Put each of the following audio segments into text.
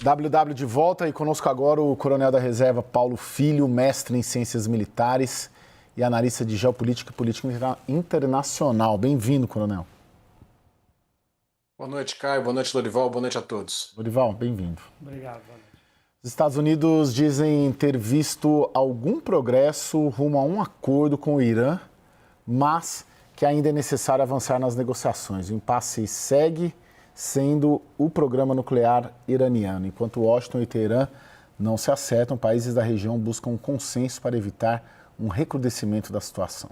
WW de volta e conosco agora o coronel da reserva Paulo Filho, mestre em ciências militares e analista de geopolítica e política internacional. Bem-vindo, coronel. Boa noite, Caio. Boa noite, Lorival. Boa noite a todos. Lorival, bem-vindo. Obrigado, boa noite. Os Estados Unidos dizem ter visto algum progresso rumo a um acordo com o Irã, mas que ainda é necessário avançar nas negociações. O impasse segue sendo o programa nuclear iraniano. Enquanto Washington e Teherã não se acertam, países da região buscam um consenso para evitar um recrudescimento da situação.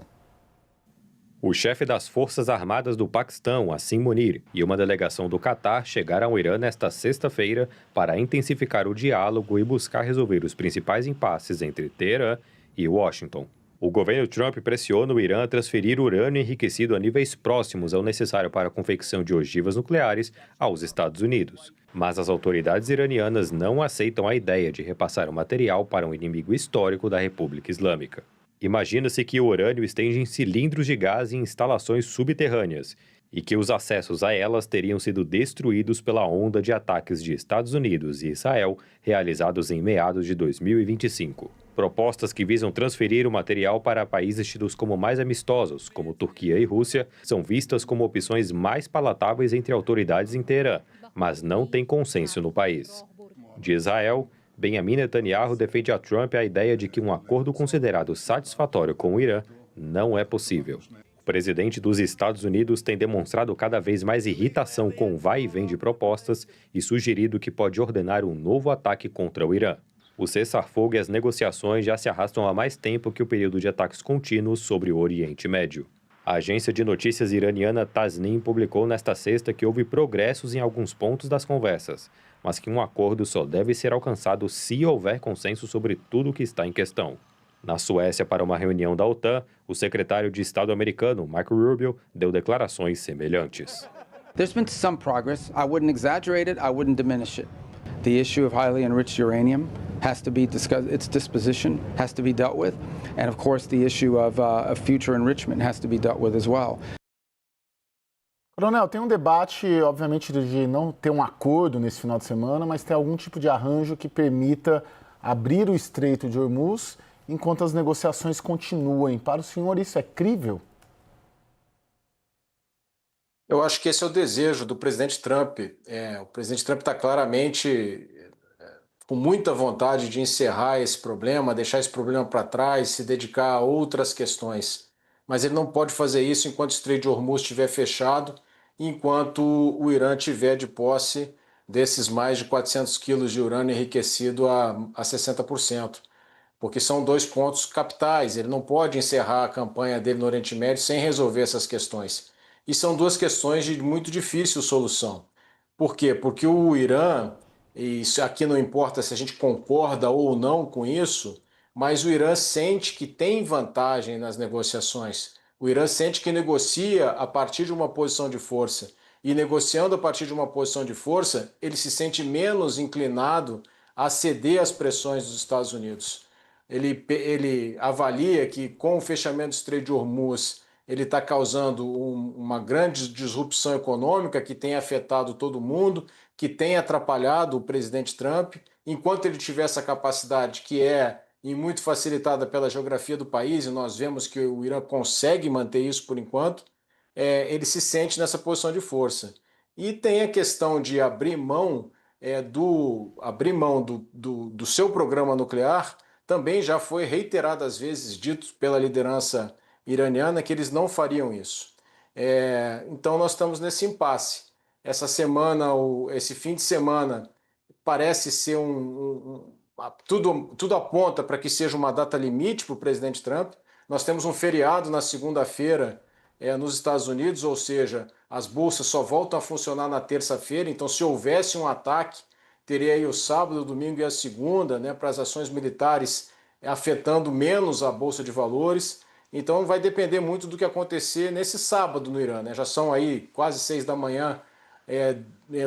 O chefe das Forças Armadas do Paquistão, Asim Munir, e uma delegação do Catar chegaram ao Irã nesta sexta-feira para intensificar o diálogo e buscar resolver os principais impasses entre Teherã e Washington. O governo Trump pressiona o Irã a transferir urânio enriquecido a níveis próximos ao necessário para a confecção de ogivas nucleares aos Estados Unidos. Mas as autoridades iranianas não aceitam a ideia de repassar o material para um inimigo histórico da República Islâmica. Imagina-se que o urânio esteja em cilindros de gás em instalações subterrâneas e que os acessos a elas teriam sido destruídos pela onda de ataques de Estados Unidos e Israel realizados em meados de 2025. Propostas que visam transferir o material para países tidos como mais amistosos, como Turquia e Rússia, são vistas como opções mais palatáveis entre autoridades em Teherã, mas não tem consenso no país. De Israel, Benjamin Netanyahu defende a Trump a ideia de que um acordo considerado satisfatório com o Irã não é possível. O presidente dos Estados Unidos tem demonstrado cada vez mais irritação com o vai e vem de propostas e sugerido que pode ordenar um novo ataque contra o Irã. O cessar-fogo e as negociações já se arrastam há mais tempo que o período de ataques contínuos sobre o Oriente Médio. A agência de notícias iraniana Tasnim publicou nesta sexta que houve progressos em alguns pontos das conversas, mas que um acordo só deve ser alcançado se houver consenso sobre tudo o que está em questão. Na Suécia, para uma reunião da OTAN, o secretário de Estado americano, Marco Rubio, deu declarações semelhantes. There's been some progress. I wouldn't exaggerate it, I wouldn't diminish it. The issue of highly enriched uranium has to be discussed, its disposition has to be dealt with, and of course the issue of future enrichment has to be dealt with as well. Coronel, tem um debate, obviamente, de não ter um acordo nesse final de semana, mas ter algum tipo de arranjo que permita abrir o Estreito de Hormuz enquanto as negociações continuem. Para o senhor, isso é crível? Eu acho que esse é o desejo do presidente Trump. O presidente Trump está claramente com muita vontade de encerrar esse problema, deixar esse problema para trás, se dedicar a outras questões. Mas ele não pode fazer isso enquanto o Estreito de Hormuz estiver fechado, enquanto o Irã tiver de posse desses mais de 400 quilos de urânio enriquecido a 60%. Porque são dois pontos capitais. Ele não pode encerrar a campanha dele no Oriente Médio sem resolver essas questões. E são duas questões de muito difícil solução. Por quê? Porque o Irã, e isso aqui não importa se a gente concorda ou não com isso, mas o Irã sente que tem vantagem nas negociações. O Irã sente que negocia a partir de uma posição de força. E negociando a partir de uma posição de força, ele se sente menos inclinado a ceder às pressões dos Estados Unidos. Ele avalia que com o fechamento do Estreito de Hormuz ele está causando uma grande disrupção econômica que tem afetado todo mundo, que tem atrapalhado o presidente Trump. Enquanto ele tiver essa capacidade, que é e muito facilitada pela geografia do país, e nós vemos que o Irã consegue manter isso por enquanto, ele se sente nessa posição de força. E tem a questão de abrir mão do seu programa nuclear. Também já foi reiteradas vezes dito pela liderança iraniana que eles não fariam isso. Então nós estamos nesse impasse. Essa semana, esse fim de semana, parece ser tudo aponta para que seja uma data limite para o presidente Trump. Nós temos um feriado na segunda-feira nos Estados Unidos, ou seja, as bolsas só voltam a funcionar na terça-feira, então se houvesse um ataque, teria aí o sábado, o domingo e a segunda, para as ações militares afetando menos a Bolsa de Valores. Então vai depender muito do que acontecer nesse sábado no Irã. Já são aí quase 6 da manhã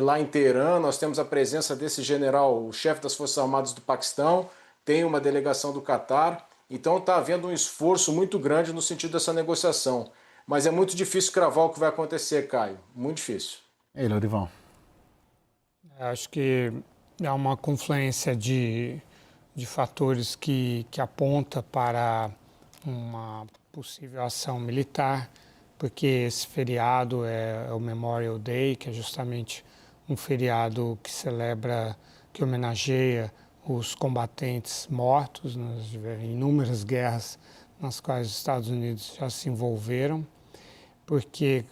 lá em Teherã. Nós temos a presença desse general, o chefe das Forças Armadas do Paquistão, tem uma delegação do Catar. Então está havendo um esforço muito grande no sentido dessa negociação. Mas é muito difícil cravar o que vai acontecer, Caio. Muito difícil. Ei, Lorival. Acho que há uma confluência de fatores que aponta para uma possível ação militar, porque esse feriado é o Memorial Day, que é justamente um feriado que celebra, que homenageia os combatentes mortos nas inúmeras guerras nas quais os Estados Unidos já se envolveram, porque,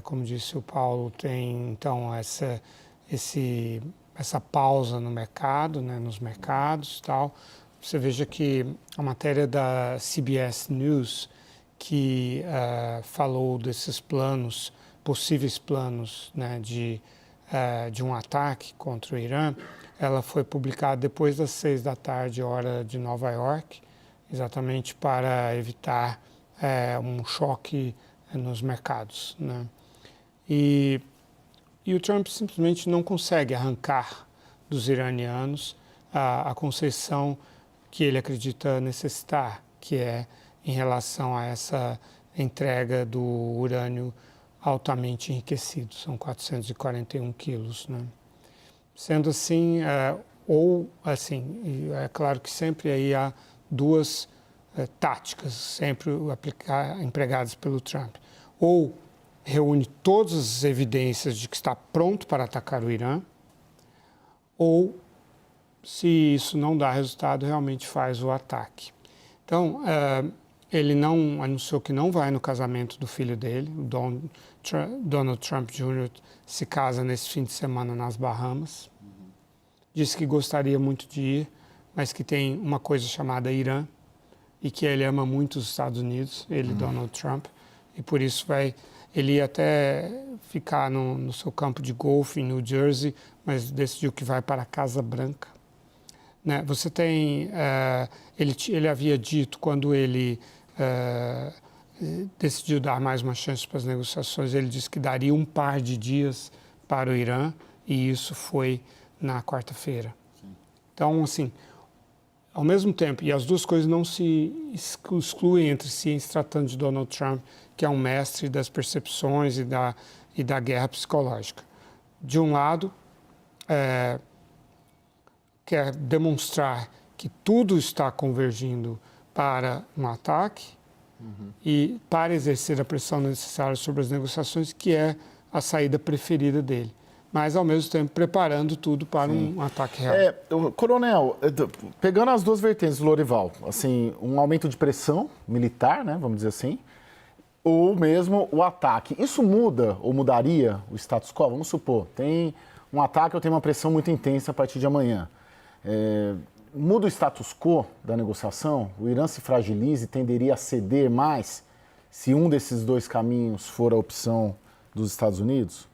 como disse o Paulo, tem então essa pausa no mercado, né, nos mercados e tal. Você veja que a matéria da CBS News, que falou desses planos, possíveis planos, né, de um ataque contra o Irã, ela foi publicada depois das 6 da tarde, hora de Nova York, exatamente para evitar um choque nos mercados, né? E o Trump simplesmente não consegue arrancar dos iranianos a concessão que ele acredita necessitar, que é em relação a essa entrega do urânio altamente enriquecido, são 441 quilos, né? Sendo assim, é claro que sempre aí há duas táticas, sempre empregadas pelo Trump. Ou reúne todas as evidências de que está pronto para atacar o Irã, ou, se isso não dá resultado, realmente faz o ataque. Então, ele não anunciou que não vai no casamento do filho dele, o Donald Trump Jr. se casa nesse fim de semana nas Bahamas. Disse que gostaria muito de ir, mas que tem uma coisa chamada Irã e que ele ama muito os Estados Unidos, Donald Trump, e por isso ele ia até ficar no seu campo de golfe em New Jersey, mas decidiu que vai para a Casa Branca. Né? Você tem, ele havia dito, quando ele decidiu dar mais uma chance para as negociações, ele disse que daria um par de dias para o Irã, e isso foi na quarta-feira. Então, assim, ao mesmo tempo, e as duas coisas não se excluem entre si em se tratando de Donald Trump, que é um mestre das percepções e da guerra psicológica. De um lado, quer demonstrar que tudo está convergindo para um ataque e para exercer a pressão necessária sobre as negociações, que é a saída preferida dele, mas ao mesmo tempo preparando tudo para um ataque real. Coronel, pegando as duas vertentes do Lorival, assim, um aumento de pressão militar, né, vamos dizer assim, ou mesmo o ataque. Isso muda ou mudaria o status quo? Vamos supor, tem um ataque ou tem uma pressão muito intensa a partir de amanhã. Muda o status quo da negociação? O Irã se fragiliza e tenderia a ceder mais se um desses dois caminhos for a opção dos Estados Unidos?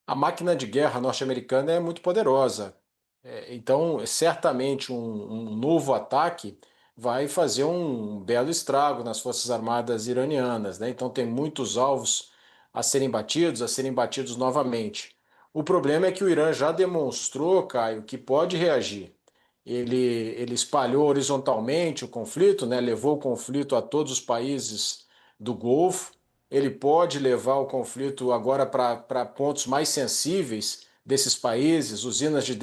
A máquina de guerra norte-americana é muito poderosa. Então, certamente um novo ataque vai fazer um belo estrago nas Forças Armadas iranianas, né? Então, tem muitos alvos a serem batidos novamente. O problema é que o Irã já demonstrou, Caio, que pode reagir. Ele espalhou horizontalmente o conflito, né? Levou o conflito a todos os países do Golfo. Ele pode levar o conflito agora para pontos mais sensíveis desses países, usinas de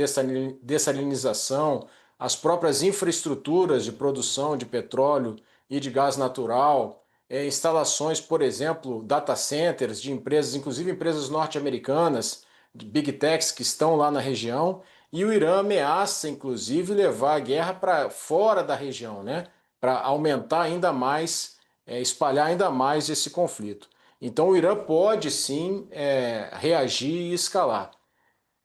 dessalinização, as próprias infraestruturas de produção de petróleo e de gás natural, instalações, por exemplo, data centers de empresas, inclusive empresas norte-americanas, de big techs que estão lá na região, e o Irã ameaça, inclusive, levar a guerra para fora da região, né? Para aumentar ainda mais, espalhar ainda mais esse conflito. Então o Irã pode sim reagir e escalar.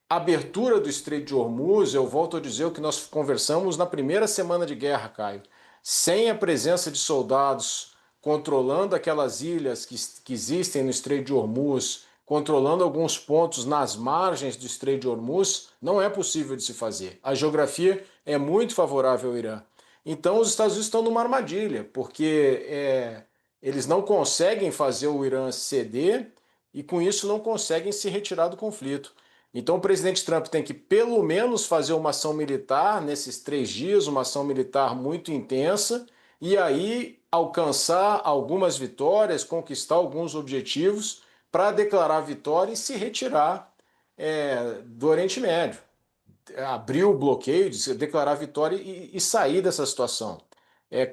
A abertura do Estreito de Hormuz, eu volto a dizer o que nós conversamos na primeira semana de guerra, Caio. Sem a presença de soldados controlando aquelas ilhas que existem no Estreito de Hormuz, controlando alguns pontos nas margens do Estreito de Hormuz, não é possível de se fazer. A geografia é muito favorável ao Irã. Então os Estados Unidos estão numa armadilha, porque eles não conseguem fazer o Irã ceder e com isso não conseguem se retirar do conflito. Então o presidente Trump tem que pelo menos fazer uma ação militar nesses 3 dias, uma ação militar muito intensa, e aí alcançar algumas vitórias, conquistar alguns objetivos para declarar vitória e se retirar do Oriente Médio. Abrir o bloqueio, declarar vitória e sair dessa situação.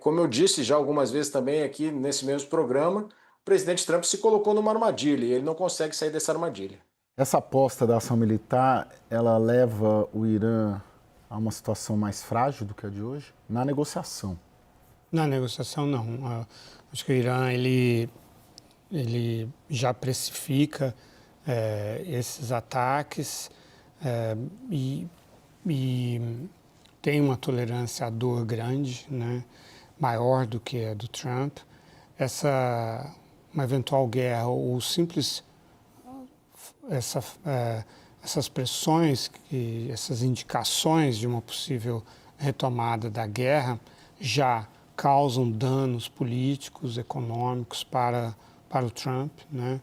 Como eu disse já algumas vezes também aqui nesse mesmo programa, o presidente Trump se colocou numa armadilha e ele não consegue sair dessa armadilha. Essa aposta da ação militar, ela leva o Irã a uma situação mais frágil do que a de hoje? Na negociação. Na negociação, não. Acho que o Irã ele já precifica esses ataques e tem uma tolerância à dor grande, né, maior do que a do Trump. Uma eventual guerra ou simples essas pressões, essas indicações de uma possível retomada da guerra já causam danos políticos, econômicos para o Trump, né?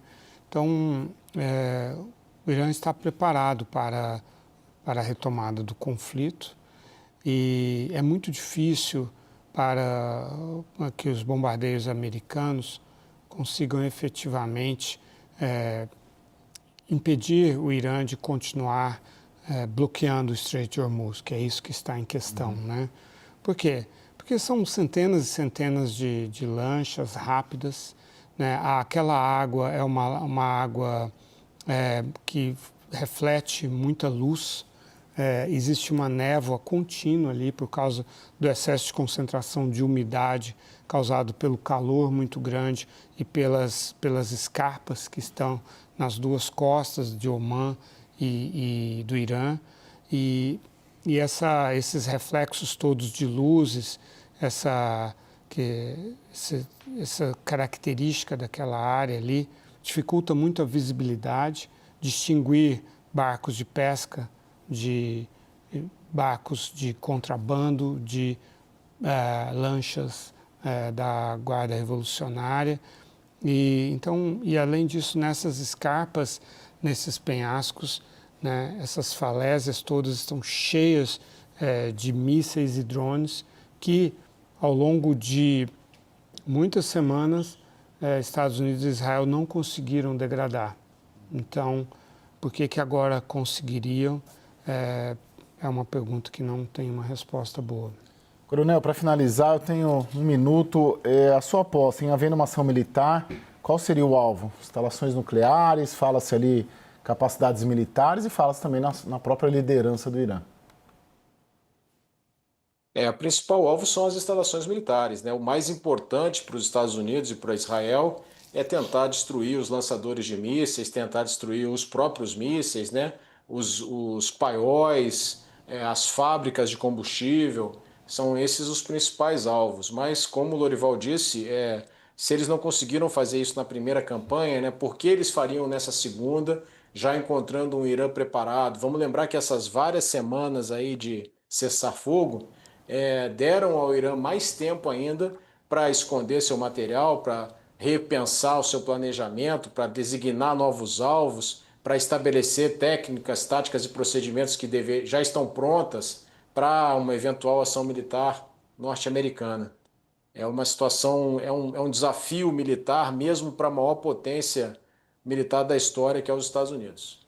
Então, o Irã está preparado para a retomada do conflito e é muito difícil para que os bombardeiros americanos consigam efetivamente impedir o Irã de continuar bloqueando o Estreito de Hormuz, que é isso que está em questão, né? Por quê? Porque são centenas e centenas de lanchas rápidas, né? Aquela água é uma água que reflete muita luz, existe uma névoa contínua ali por causa do excesso de concentração de umidade causado pelo calor muito grande e pelas escarpas que estão nas duas costas de Omã e do Irã. E esses reflexos todos de luzes, essa característica daquela área ali, dificulta muito a visibilidade, distinguir barcos de pesca de barcos de contrabando, de lanchas da Guarda Revolucionária. E além disso, nessas escarpas, nesses penhascos, né, essas falésias todas estão cheias de mísseis e drones que, ao longo de muitas semanas, Estados Unidos e Israel não conseguiram degradar. Então, por que agora conseguiriam? É uma pergunta que não tem uma resposta boa. Coronel, para finalizar, eu tenho um minuto. A sua aposta em havendo uma ação militar, qual seria o alvo? Instalações nucleares, fala-se ali capacidades militares e fala-se também na própria liderança do Irã. O principal alvo são as instalações militares, né? O mais importante para os Estados Unidos e para Israel é tentar destruir os lançadores de mísseis, tentar destruir os próprios mísseis, né? Os paióis, as fábricas de combustível, são esses os principais alvos. Mas, como o Lorival disse, se eles não conseguiram fazer isso na primeira campanha, né, por que eles fariam nessa segunda, já encontrando um Irã preparado? Vamos lembrar que essas várias semanas aí de cessar-fogo deram ao Irã mais tempo ainda para esconder seu material, para repensar o seu planejamento, para designar novos alvos, para estabelecer técnicas, táticas e procedimentos que já estão prontas para uma eventual ação militar norte-americana. É uma situação, é um desafio militar mesmo para a maior potência militar da história, que é os Estados Unidos.